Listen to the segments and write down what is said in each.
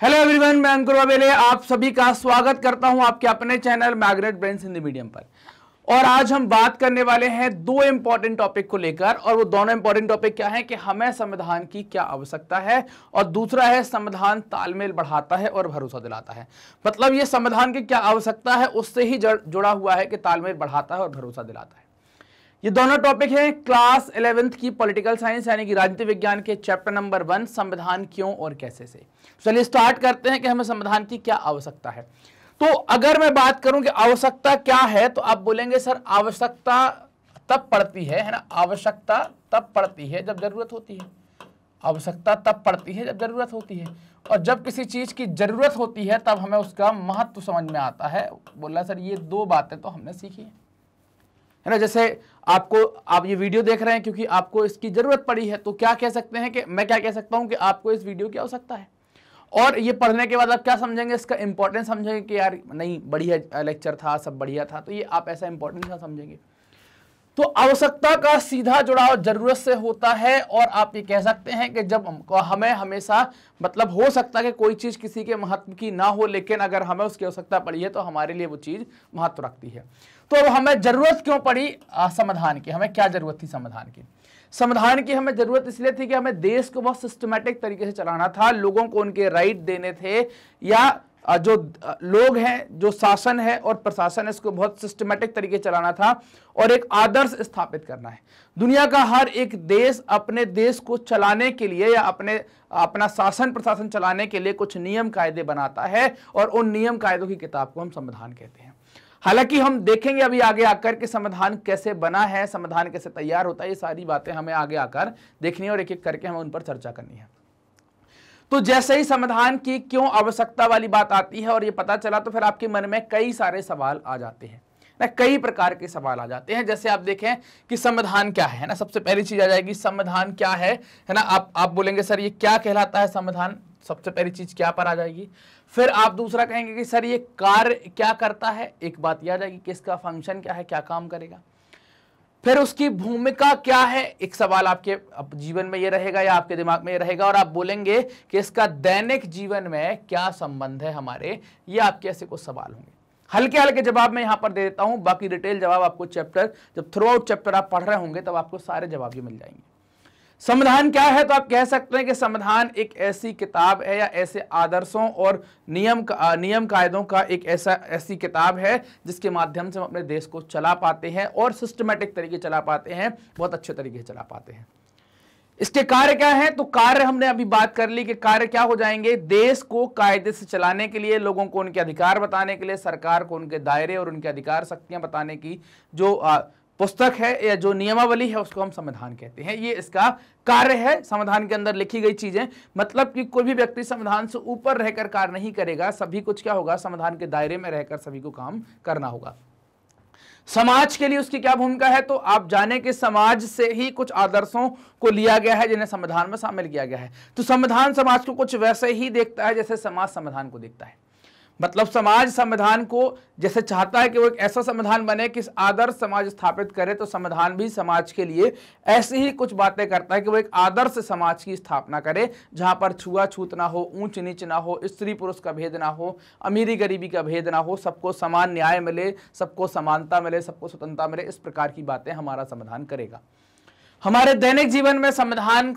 Hello everyone, मैं अंकुर वाबेले आप सभी का स्वागत करता हूं आपके अपने channel magnet brains Hindi medium पर। और आज हम बात करने वाले हैं दो इंपॉर्टेंट टॉपिक को लेकर, और वो दोनों इंपॉर्टेंट टॉपिक क्या है कि हमें संविधान की क्या आवश्यकता है, और दूसरा है संविधान तालमेल बढ़ाता है और भरोसा दिलाता है। मतलब ये संविधान की क्या आवश्यकता है उससे ही जुड़ा हुआ है कि तालमेल बढ़ाता है और भरोसा दिलाता है। ये दोनों टॉपिक हैं क्लास 11th की पॉलिटिकल साइंस यानी कि राजनीति विज्ञान के चैप्टर नंबर 1 संविधान क्यों और कैसे से। चलिए स्टार्ट करते हैं कि हमें संविधान की क्या आवश्यकता है। तो अगर मैं बात करूं कि आवश्यकता क्या है, तो आप बोलेंगे सर आवश्यकता तब पड़ती है ना, आवश्यकता तब पड़ती है जब जरूरत होती है। आवश्यकता तब पड़ती है जब जरूरत होती है, और जब किसी चीज की जरूरत होती है तब हमें उसका महत्व समझ में आता है। बोला सर ये दो बातें तो हमने सीखी है ना। जैसे आप ये वीडियो देख रहे हैं क्योंकि आपको इसकी जरूरत पड़ी है, तो क्या कह सकते हैं कि मैं क्या कह सकता हूं कि आपको इस वीडियो की आवश्यकता है। और ये पढ़ने के बाद आप क्या समझेंगे, इसका इंपॉर्टेंस समझेंगे कि यार नहीं बढ़िया लेक्चर था, सब बढ़िया था, तो ये आप ऐसा इंपॉर्टेंस ना समझेंगे। तो आवश्यकता का सीधा जुड़ाव जरूरत से होता है, और आप ये कह सकते हैं कि जब हमें हमेशा मतलब हो सकता है कि कोई चीज किसी के महत्व की ना हो, लेकिन अगर हमें उसकी आवश्यकता पड़ी है तो हमारे लिए वो चीज महत्व रखती है। तो अब हमें जरूरत क्यों पड़ी संविधान की, हमें क्या जरूरत थी संविधान की। संविधान की हमें जरूरत इसलिए थी कि हमें देश को बहुत सिस्टमैटिक तरीके से चलाना था, लोगों को उनके राइट देने थे, या जो लोग हैं, जो शासन है और प्रशासन है, इसको बहुत सिस्टमैटिक तरीके से चलाना था और एक आदर्श स्थापित करना है। दुनिया का हर एक देश अपने देश को चलाने के लिए या अपना शासन प्रशासन चलाने के लिए कुछ नियम कायदे बनाता है, और उन नियम कायदों की किताब को हम संविधान कहते हैं। हालांकि हम देखेंगे अभी आगे आकर के संविधान कैसे बना है, संविधान कैसे तैयार होता है, ये सारी बातें हमें आगे आकर देखनी है और एक एक करके हमें उन पर चर्चा करनी है। तो जैसे ही संविधान की क्यों आवश्यकता वाली बात आती है और ये पता चला, तो फिर आपके मन में कई सारे सवाल आ जाते हैं ना, कई प्रकार के सवाल आ जाते हैं। जैसे आप देखें कि संविधान क्या है ना, सबसे पहली चीज आ जाएगी संविधान क्या है ना। आप बोलेंगे सर ये क्या कहलाता है संविधान, सबसे पहली चीज क्या पर आ जाएगी। फिर आप दूसरा कहेंगे कि सर ये कार्य क्या करता है, एक बात यह आ जाएगी कि इसका फंक्शन क्या है, क्या काम करेगा। फिर उसकी भूमिका क्या है, एक सवाल आपके जीवन में ये रहेगा या आपके दिमाग में ये रहेगा, और आप बोलेंगे कि इसका दैनिक जीवन में क्या संबंध है हमारे, ये आपके ऐसे कुछ सवाल होंगे। हल्के हल्के जवाब मैं यहां पर दे देता हूं, बाकी डिटेल जवाब आपको चैप्टर जब थ्रू आउट चैप्टर आप पढ़ रहे होंगे तब आपको सारे जवाब भी मिल जाएंगे। संविधान क्या है, तो आप कह सकते हैं कि संविधान एक ऐसी किताब है या ऐसे आदर्शों और नियम कायदों का एक ऐसी किताब है जिसके माध्यम से हम अपने देश को चला पाते हैं और सिस्टमैटिक तरीके चला पाते हैं, बहुत अच्छे तरीके से चला पाते हैं। इसके कार्य क्या है, तो कार्य हमने अभी बात कर ली कि कार्य क्या हो जाएंगे, देश को कायदे से चलाने के लिए, लोगों को उनके अधिकार बताने के लिए, सरकार को उनके दायरे और उनके अधिकार शक्तियां बताने की जो पुस्तक है या जो नियमावली है उसको हम संविधान कहते हैं। ये इसका कार्य है, संविधान के अंदर लिखी गई चीजें। मतलब कि कोई भी व्यक्ति संविधान से ऊपर रहकर कार्य नहीं करेगा, सभी कुछ क्या होगा, संविधान के दायरे में रहकर सभी को काम करना होगा। समाज के लिए उसकी क्या भूमिका है, तो आप जाने कि समाज से ही कुछ आदर्शों को लिया गया है जिन्हें संविधान में शामिल किया गया है। तो संविधान समाज को कुछ वैसे ही देखता है जैसे समाज संविधान को देखता है। मतलब समाज संविधान को जैसे चाहता है कि वो एक ऐसा संविधान बने कि आदर्श समाज स्थापित करे, तो संविधान भी समाज के लिए ऐसी ही कुछ बातें करता है कि वो एक आदर्श समाज की स्थापना करे, जहां पर छुआछूत ना हो, ऊंच नीच ना हो, स्त्री पुरुष का भेद ना हो, अमीरी गरीबी का भेद ना हो, सबको समान न्याय मिले, सबको समानता मिले, सबको स्वतंत्रता मिले। इस प्रकार की बातें हमारा संविधान करेगा। हमारे दैनिक जीवन में संविधान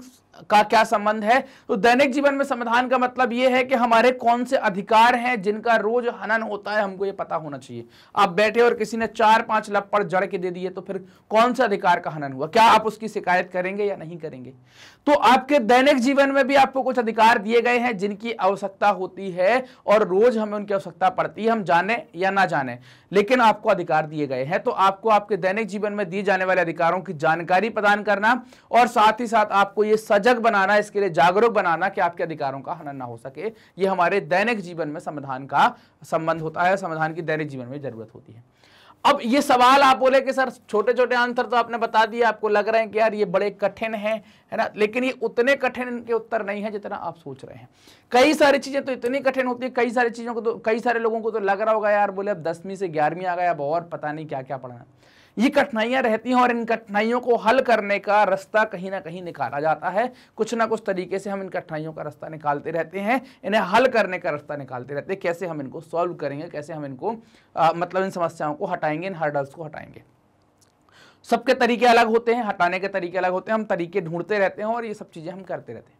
का क्या संबंध है, तो दैनिक जीवन में संविधान का मतलब यह है कि हमारे कौन से अधिकार हैं जिनका रोज हनन होता है, हमको ये पता होना चाहिए। आप बैठे और किसी ने 4-5 लप्पड़ जड़ के दे दिए तो फिर कौन से अधिकार का हनन हुआ, क्या आप उसकी शिकायत करेंगे या नहीं करेंगे। तो आपके दैनिक जीवन में भी आपको कुछ अधिकार दिए गए हैं जिनकी आवश्यकता होती है और रोज हमें उनकी आवश्यकता पड़ती है, हम जाने या ना जाने, लेकिन आपको अधिकार दिए गए हैं। तो आपको आपके दैनिक जीवन में दिए जाने वाले अधिकारों की जानकारी प्रदान करना और साथ ही साथ आपको ये सजग बनाना, इसके लिए जागरूक बनाना कि आपके अधिकारों का हनन ना हो सके। ये हमारे दैनिक जीवन में संविधान का संबंध होता है, संविधान की दैनिक जीवन में जरूरत होती है। अब ये सवाल आप बोले कि सर छोटे छोटे आंसर तो आपने बता दिए, आपको लग रहा है कि यार ये बड़े कठिन है ना, लेकिन ये उतने कठिन के उत्तर नहीं है जितना आप सोच रहे हैं। कई सारी चीजें तो इतनी कठिन होती है, कई सारी चीजों को तो कई सारे लोगों को तो लग रहा होगा यार बोले अब 10वीं से 11वीं आ गया, अब और पता नहीं क्या क्या पढ़ना। ये कठिनाइयां रहती हैं और इन कठिनाइयों को हल करने का रास्ता कहीं ना कहीं निकाला जाता है। कुछ ना कुछ तरीके से हम इन कठिनाइयों का रास्ता निकालते रहते हैं, इन्हें हल करने का रास्ता निकालते रहते हैं। कैसे हम इनको सॉल्व करेंगे, कैसे हम इनको मतलब इन समस्याओं को हटाएंगे, इन हर्डल्स को हटाएंगे। सबके तरीके अलग होते हैं, हटाने के तरीके अलग होते हैं, हम तरीके ढूंढते रहते हैं और ये सब चीजें हम करते रहते हैं।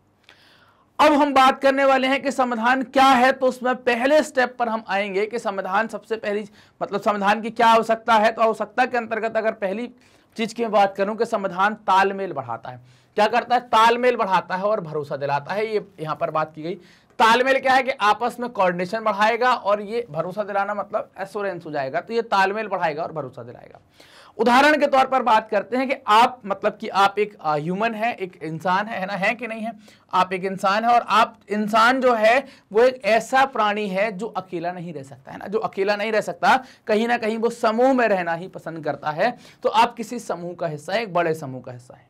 अब हम बात करने वाले हैं कि समाधान क्या है, तो उसमें पहले स्टेप पर हम आएंगे कि समाधान सबसे पहली मतलब समाधान की क्या आवश्यकता है। तो आवश्यकता के अंतर्गत अगर पहली चीज की मैं बात करूं कि समाधान तालमेल बढ़ाता है। क्या करता है? तालमेल बढ़ाता है और भरोसा दिलाता है। ये यहां पर बात की गई। तालमेल क्या है कि आपस में कोऑर्डिनेशन बढ़ाएगा और ये भरोसा दिलाना मतलब एश्योरेंस हो जाएगा। तो ये तालमेल बढ़ाएगा और भरोसा दिलाएगा। उदाहरण के तौर पर बात करते हैं कि आप मतलब कि आप एक ह्यूमन है, एक इंसान है ना, है कि नहीं है? आप एक इंसान है और आप इंसान जो है वो एक ऐसा प्राणी है जो अकेला नहीं रह सकता है ना, जो अकेला नहीं रह सकता, कहीं ना कहीं वो समूह में रहना ही पसंद करता है। तो आप किसी समूह का हिस्सा है, एक बड़े समूह का हिस्सा है।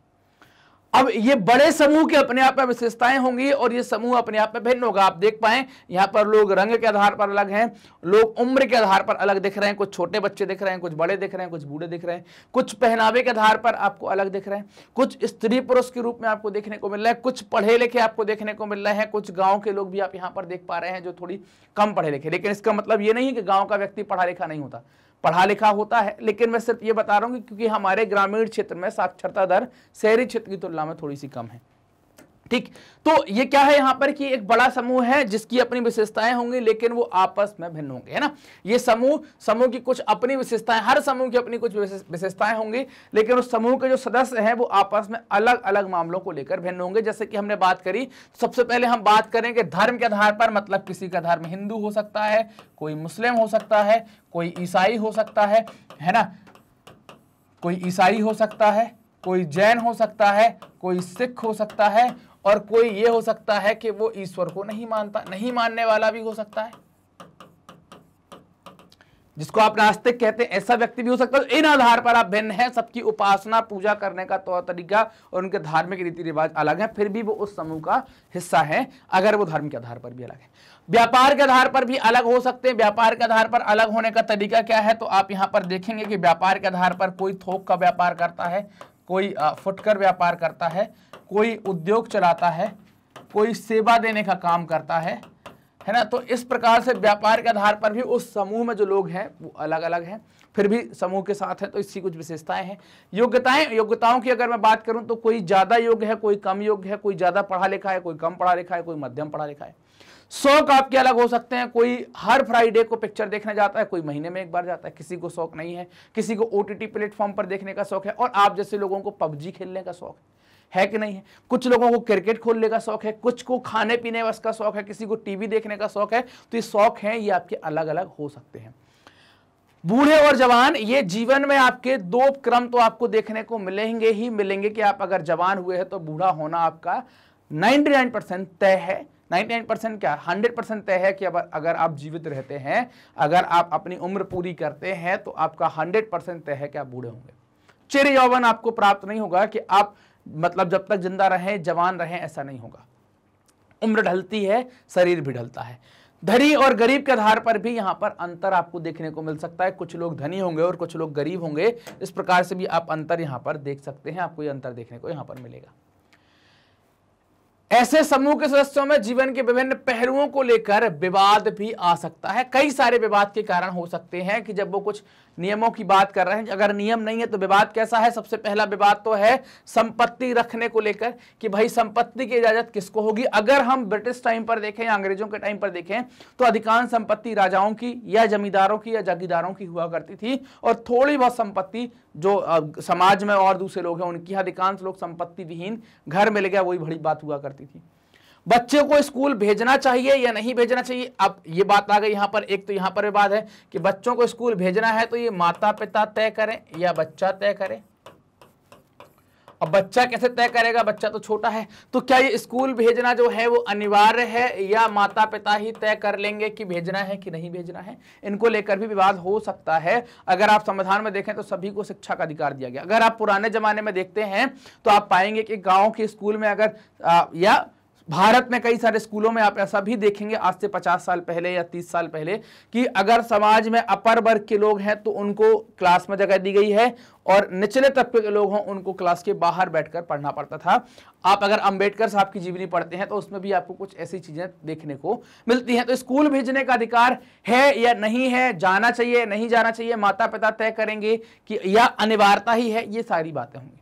अब ये बड़े समूह के अपने आप में विशेषताएं होंगी और ये समूह अपने आप में भिन्न होगा। आप देख पाए यहाँ पर लोग रंग के आधार पर अलग हैं, लोग उम्र के आधार पर अलग दिख रहे हैं, कुछ छोटे बच्चे दिख रहे हैं, कुछ बड़े दिख रहे हैं, कुछ बूढ़े दिख रहे हैं, कुछ पहनावे के आधार पर आपको अलग दिख रहे हैं, कुछ स्त्री पुरुष के रूप में आपको देखने को मिल रहा है, कुछ पढ़े लिखे आपको देखने को मिल रहे हैं, कुछ गाँव के लोग भी आप यहाँ पर देख पा रहे हैं जो थोड़ी कम पढ़े लिखे। लेकिन इसका मतलब ये नहीं कि गाँव का व्यक्ति पढ़ा लिखा नहीं होता, पढ़ा लिखा होता है। लेकिन मैं सिर्फ ये बता रहा हूं क्योंकि हमारे ग्रामीण क्षेत्र में साक्षरता दर शहरी क्षेत्र की तुलना में थोड़ी सी कम है। ठीक, तो ये क्या है यहाँ पर कि एक बड़ा समूह है जिसकी अपनी विशेषताएं होंगी लेकिन वो आपस में भिन्न होंगे, है ना। ये समूह की कुछ अपनी विशेषताएं, हर समूह की अपनी कुछ विशेषताएं होंगी, लेकिन उस समूह के जो सदस्य हैं वो आपस में अलग अलग मामलों को लेकर भिन्न होंगे। जैसे कि हमने बात करी, सबसे पहले हम बात करेंगे धर्म के आधार पर, मतलब किसी का धर्म हिंदू हो सकता है, कोई मुस्लिम हो सकता है, कोई ईसाई हो सकता है ना, कोई ईसाई हो सकता है, कोई जैन हो सकता है, कोई सिख हो सकता है, और कोई ये हो सकता है कि वो ईश्वर को नहीं मानता, नहीं मानने वाला भी हो सकता है, जिसको आप नास्तिक कहते हैं, ऐसा व्यक्ति भी हो सकता है। इन आधार पर आप भिन्न हैं, सबकी उपासना पूजा करने का तौर तरीका और उनके धार्मिक रीति रिवाज अलग है, फिर भी वो उस समूह का हिस्सा है, अगर वो धर्म के आधार पर भी अलग है। व्यापार के आधार पर भी अलग हो सकते हैं। व्यापार के आधार पर अलग होने का तरीका क्या है, तो आप यहां पर देखेंगे कि व्यापार के आधार पर कोई थोक का व्यापार करता है, कोई फुटकर व्यापार करता है, कोई उद्योग चलाता है, कोई सेवा देने का काम करता है ना। तो इस प्रकार से व्यापार के आधार पर भी उस समूह में जो लोग हैं वो अलग अलग हैं, फिर भी समूह के साथ है, तो इसकी कुछ विशेषताएं हैं। योग्यताओं की अगर मैं बात करूं तो कोई ज्यादा योग्य है, कोई कम योग्य है, कोई ज्यादा पढ़ा लिखा है, कोई कम पढ़ा लिखा है, कोई मध्यम पढ़ा लिखा है। शौक आपके अलग हो सकते हैं, कोई हर फ्राइडे को पिक्चर देखने जाता है, कोई महीने में एक बार जाता है, किसी को शौक नहीं है, किसी को ओटीटी प्लेटफॉर्म पर देखने का शौक है, और आप जैसे लोगों को पबजी खेलने का शौक है कि नहीं है। कुछ लोगों को क्रिकेट खोलने का शौक है, कुछ को खाने पीने बस का शौक है, किसी को टीवी देखने का शौक है। तो ये शौक हैं, ये आपके अलग अलग हो सकते हैं। बूढ़े और जवान, ये जीवन में आपके दो क्रम तो आपको देखने को मिलेंगे ही मिलेंगे कि आप अगर जवान हुए हैं तो बूढ़ा होना आपका 99% तय है। 99% क्या, 100% तय है कि अगर आप जीवित रहते हैं, अगर आप अपनी उम्र पूरी करते हैं तो आपका 100% तय है कि आप बूढ़े होंगे। चिर यौवन आपको प्राप्त नहीं होगा कि आप मतलब जब तक जिंदा रहें, जवान रहें, ऐसा नहीं होगा। उम्र ढलती है, शरीर भी ढलता है। धनी और गरीब के आधार पर भी यहां पर अंतर आपको देखने को मिल सकता है। कुछ लोग धनी होंगे और कुछ लोग गरीब होंगे, इस प्रकार से भी आप अंतर यहां पर देख सकते हैं। आपको ये अंतर देखने को यहां पर मिलेगा। ऐसे समूह के सदस्यों में जीवन के विभिन्न पहलुओं को लेकर विवाद भी आ सकता है। कई सारे विवाद के कारण हो सकते हैं कि जब वो कुछ नियमों की बात कर रहे हैं, अगर नियम नहीं है तो विवाद कैसा है। सबसे पहला विवाद तो है संपत्ति रखने को लेकर कि भाई संपत्ति की इजाजत किसको होगी। अगर हम ब्रिटिश टाइम पर देखें या अंग्रेजों के टाइम पर देखें तो अधिकांश संपत्ति राजाओं की या जमींदारों की या जागीरदारों की हुआ करती थी, और थोड़ी बहुत संपत्ति जो समाज में और दूसरे लोग हैं उनकी। अधिकांश लोग संपत्ति विहीन, घर मिल गया वही बड़ी बात हुआ करती थी। बच्चे को स्कूल भेजना चाहिए या नहीं भेजना चाहिए, अब ये बात आ गई यहाँ पर। एक तो यहाँ पर विवाद है कि बच्चों को स्कूल भेजना है तो ये माता पिता तय करें या बच्चा तय करे। अब बच्चा कैसे तय करेगा, बच्चा तो छोटा है। तो क्या ये स्कूल भेजना जो है वो अनिवार्य है या माता पिता ही तय कर लेंगे कि भेजना है कि नहीं भेजना है। इनको लेकर भी विवाद हो सकता है। अगर आप संविधान में देखें तो सभी को शिक्षा का अधिकार दिया गया। अगर आप पुराने जमाने में देखते हैं तो आप पाएंगे कि गाँव के स्कूल में अगर या भारत में कई सारे स्कूलों में आप ऐसा भी देखेंगे आज से 50 साल पहले या 30 साल पहले कि अगर समाज में अपर वर्ग के लोग हैं तो उनको क्लास में जगह दी गई है और निचले तबके के लोग हों उनको क्लास के बाहर बैठकर पढ़ना पड़ता था। आप अगर अंबेडकर साहब की जीवनी पढ़ते हैं तो उसमें भी आपको कुछ ऐसी चीजें देखने को मिलती हैं। तो स्कूल भेजने का अधिकार है या नहीं है, जाना चाहिए नहीं जाना चाहिए, माता पिता तय करेंगे कि या अनिवार्यता ही है, ये सारी बातें होंगी।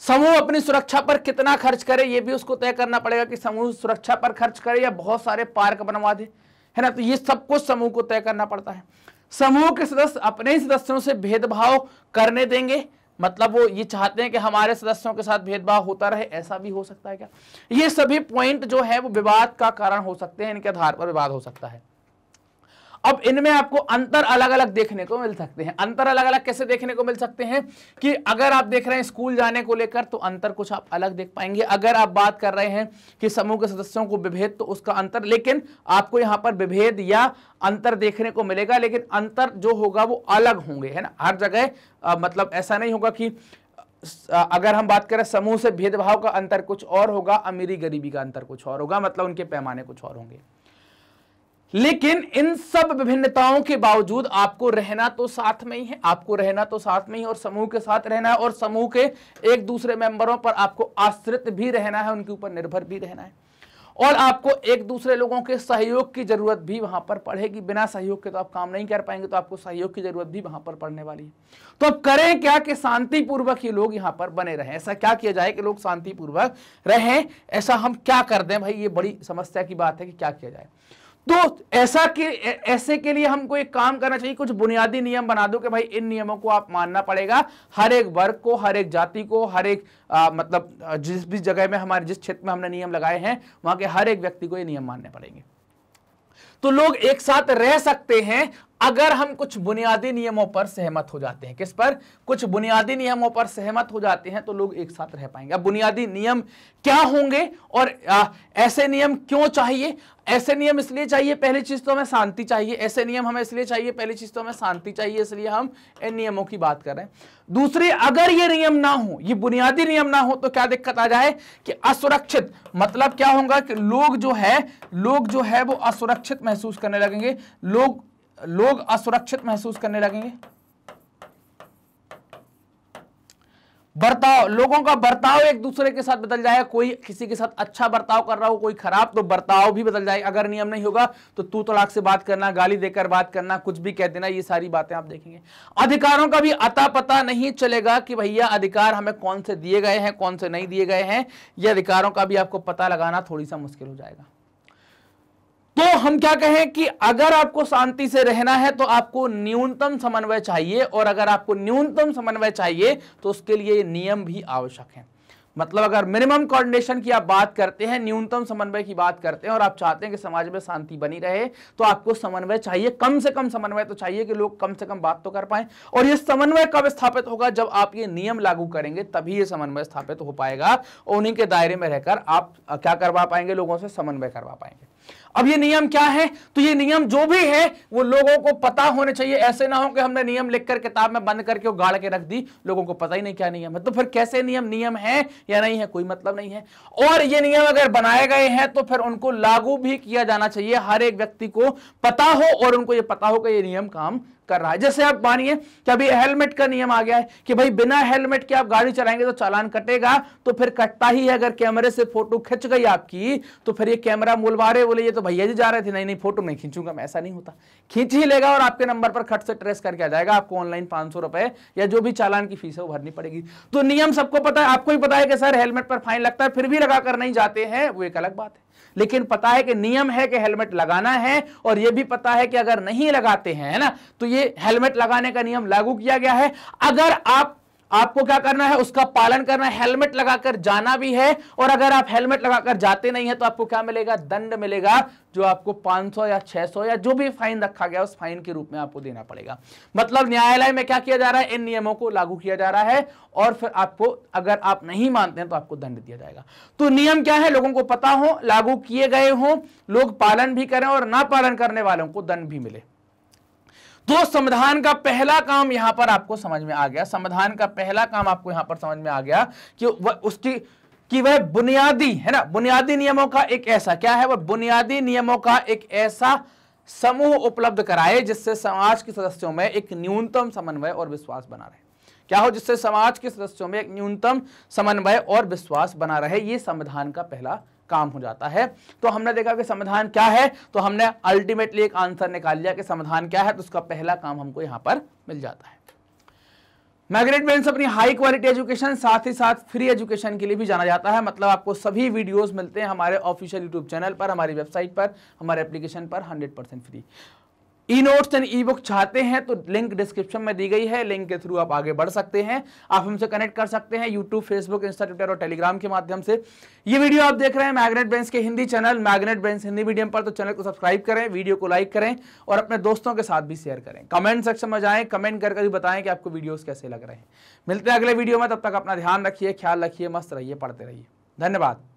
समूह अपनी सुरक्षा पर कितना खर्च करे ये भी उसको तय करना पड़ेगा कि समूह सुरक्षा पर खर्च करे या बहुत सारे पार्क बनवा दे, है ना। तो ये सब कुछ समूह को तय करना पड़ता है। समूह के सदस्य अपने ही सदस्यों से भेदभाव करने देंगे, मतलब वो ये चाहते हैं कि हमारे सदस्यों के साथ भेदभाव होता रहे, ऐसा भी हो सकता है क्या। ये सभी पॉइंट जो है वो विवाद का कारण हो सकते हैं, इनके आधार पर विवाद हो सकता है। अब इनमें आपको अंतर अलग अलग देखने को मिल सकते हैं। अंतर अलग अलग कैसे देखने को मिल सकते हैं कि अगर आप देख रहे हैं स्कूल जाने को लेकर तो अंतर कुछ आप अलग देख पाएंगे। अगर आप बात कर रहे हैं कि समूह के सदस्यों को विभेद तो उसका अंतर, लेकिन आपको यहां पर विभेद या अंतर देखने को मिलेगा, लेकिन अंतर जो होगा वो अलग होंगे, है ना। हर जगह मतलब ऐसा नहीं होगा कि अगर हम बात करें समूह से भेदभाव का अंतर कुछ और होगा, अमीरी गरीबी का अंतर कुछ और होगा, मतलब उनके पैमाने कुछ और होंगे। लेकिन इन सब विभिन्नताओं के बावजूद आपको रहना तो साथ में ही है, आपको रहना तो साथ में ही और समूह के साथ रहना है और समूह के एक दूसरे मेंबरों पर आपको आश्रित भी रहना है, उनके ऊपर निर्भर भी रहना है और आपको एक दूसरे लोगों के सहयोग की जरूरत भी वहां पर पड़ेगी। बिना सहयोग के तो आप काम नहीं कर पाएंगे, तो आपको सहयोग की जरूरत भी वहां पर पड़ने वाली है। तो अब करें क्या कि शांतिपूर्वक ही लोग यहां पर बने रहें। ऐसा क्या किया जाए कि लोग शांतिपूर्वक रहें, ऐसा हम क्या कर दें भाई, ये बड़ी समस्या की बात है कि क्या किया जाए। तो ऐसे के लिए हमको एक काम करना चाहिए, कुछ बुनियादी नियम बना दो कि भाई इन नियमों को आप मानना पड़ेगा। हर एक वर्ग को, हर एक जाति को, हर एक मतलब जिस भी जगह में हमारे जिस क्षेत्र में हमने नियम लगाए हैं वहां के हर एक व्यक्ति को ये नियम मानने पड़ेंगे। तो लोग एक साथ रह सकते हैं अगर हम कुछ बुनियादी नियमों पर सहमत हो जाते हैं। किस पर? कुछ बुनियादी नियमों पर सहमत हो जाते हैं तो लोग एक साथ रह पाएंगे। अब बुनियादी नियम क्या होंगे और ऐसे नियम क्यों चाहिए? ऐसे नियम इसलिए चाहिए, पहली चीज तो हमें शांति चाहिए। ऐसे नियम हमें इसलिए चाहिए, पहली चीज तो हमें शांति चाहिए, इसलिए हम इन नियमों की बात कर रहे हैं। दूसरी, अगर ये नियम ना हो, ये बुनियादी नियम ना हो तो क्या दिक्कत आ जाए कि असुरक्षित, मतलब क्या होगा कि लोग जो है वो असुरक्षित महसूस करने लगेंगे। लोग असुरक्षित महसूस करने लगेंगे। बर्ताव, लोगों का बर्ताव एक दूसरे के साथ बदल जाएगा। कोई किसी के साथ अच्छा बर्ताव कर रहा हो, कोई खराब, तो बर्ताव भी बदल जाएगा। अगर नियम नहीं होगा तो तू तड़ाक से बात करना, गाली देकर बात करना, कुछ भी कह देना, ये सारी बातें आप देखेंगे। अधिकारों का भी अता पता नहीं चलेगा कि भैया अधिकार हमें कौन से दिए गए हैं, कौन से नहीं दिए गए हैं। ये अधिकारों का भी आपको पता लगाना थोड़ी सा मुश्किल हो जाएगा। तो हम क्या कहें कि अगर आपको शांति से रहना है तो आपको न्यूनतम समन्वय चाहिए, और अगर आपको न्यूनतम समन्वय चाहिए तो उसके लिए नियम भी आवश्यक है। मतलब अगर मिनिमम कोऑर्डिनेशन की आप बात करते हैं, न्यूनतम समन्वय की बात करते हैं और आप चाहते हैं कि समाज में शांति बनी रहे, तो आपको समन्वय चाहिए। कम से कम समन्वय तो चाहिए कि लोग कम से कम बात तो कर पाए। और ये समन्वय कब स्थापित होगा? जब आप ये नियम लागू करेंगे तभी ये समन्वय स्थापित हो पाएगा और उन्हीं के दायरे में रहकर आप क्या करवा पाएंगे? लोगों से समन्वय करवा पाएंगे। अब ये नियम क्या है? तो ये नियम जो भी है वो लोगों को पता होने चाहिए। ऐसे ना हो कि हमने नियम लिखकर किताब में बंद करके वो गाड़ के रख दी, लोगों को पता ही नहीं क्या नियम है। तो फिर कैसे नियम है या नहीं है, कोई मतलब नहीं है। और ये नियम अगर बनाए गए हैं तो फिर उनको लागू भी किया जाना चाहिए। हर एक व्यक्ति को पता हो और उनको ये पता हो कि ये नियम काम कर रहा है। जैसे आप मानिए कि अभी हेलमेट का नियम आ गया है कि भाई बिना हेलमेट के आप गाड़ी चलाएंगे तो चालान कटेगा, तो फिर कटता ही है। अगर कैमरे से फोटो खिंच गई आपकी तो फिर ये कैमरा मूलवारे बोले ये तो भैया जी जा रहे थे, नहीं फोटो नहीं खींचूंगा मैं, ऐसा नहीं होता। खींच ही लेगा और आपके नंबर पर खट से ट्रेस करके आ जाएगा। आपको ऑनलाइन 500 रुपए या जो भी चालान की फीस है वो भरनी पड़ेगी। तो नियम सबको पता है। आपको ही पता है कि सर हेलमेट पर फाइन लगता है, फिर भी लगाकर नहीं जाते हैं, वो एक अलग बात है। लेकिन पता है कि नियम है कि हेलमेट लगाना है, और यह भी पता है कि अगर नहीं लगाते हैं, है ना, तो ये हेलमेट लगाने का नियम लागू किया गया है। अगर आपको क्या करना है? उसका पालन करना है। हेलमेट लगाकर जाना भी है, और अगर आप हेलमेट लगाकर जाते नहीं है तो आपको क्या मिलेगा? दंड मिलेगा, जो आपको 500 या 600 या जो भी फाइन रखा गया उस फाइन के रूप में आपको देना पड़ेगा। मतलब न्यायालय में क्या किया जा रहा है? इन नियमों को लागू किया जा रहा है, और फिर आपको, अगर आप नहीं मानते हैं तो आपको दंड दिया जाएगा। तो नियम क्या है? लोगों को पता हो, लागू किए गए हों, लोग पालन भी करें, और ना पालन करने वालों को दंड भी मिले। तो संविधान का पहला काम यहां पर आपको समझ में आ गया। संविधान का पहला काम आपको यहां पर समझ में आ गया कि उसकी कि वह बुनियादी है ना, बुनियादी नियमों का एक ऐसा क्या है, वह बुनियादी नियमों का एक ऐसा समूह उपलब्ध कराए जिससे समाज के सदस्यों में एक न्यूनतम समन्वय और विश्वास बना रहे। क्या हो, जिससे समाज के सदस्यों में एक न्यूनतम समन्वय और विश्वास बना रहे। ये संविधान का पहला काम हो जाता है। तो हमने देखा कि संविधान क्या है, तो हमने अल्टीमेटली एक आंसर निकाल लिया कि संविधान क्या है, तो उसका पहला काम हमको यहां पर मिल जाता है। मैग्नेट ब्रेन्स अपनी हाई क्वालिटी एजुकेशन, साथ ही साथ फ्री एजुकेशन के लिए भी जाना जाता है। मतलब आपको सभी वीडियोस मिलते हैं हमारे ऑफिशियल यूट्यूब चैनल पर, हमारी वेबसाइट पर, हमारे एप्लीकेशन पर 100% free. E notes and E book चाहते हैं तो लिंक डिस्क्रिप्शन में दी गई है, लिंक के थ्रू आप आगे बढ़ सकते हैं। आप हमसे कनेक्ट कर सकते हैं यूट्यूब, फेसबुक, इंस्टा, ट्विटर और टेलीग्राम के माध्यम से। ये वीडियो आप देख रहे हैं मैग्नेट ब्रेन्स के Hindi channel magnet brains Hindi medium पर, तो चैनल को सब्सक्राइब करें, वीडियो को लाइक करें और अपने दोस्तों के साथ भी शेयर करें। कमेंट सेक्शन में जाएं, कमेंट करके भी बताएं कि आपको वीडियोस कैसे लग रहे हैं। मिलते हैं अगले वीडियो में, तब तक अपना ध्यान रखिए, ख्याल रखिए, मस्त रहिए, पढ़ते रहिए। धन्यवाद।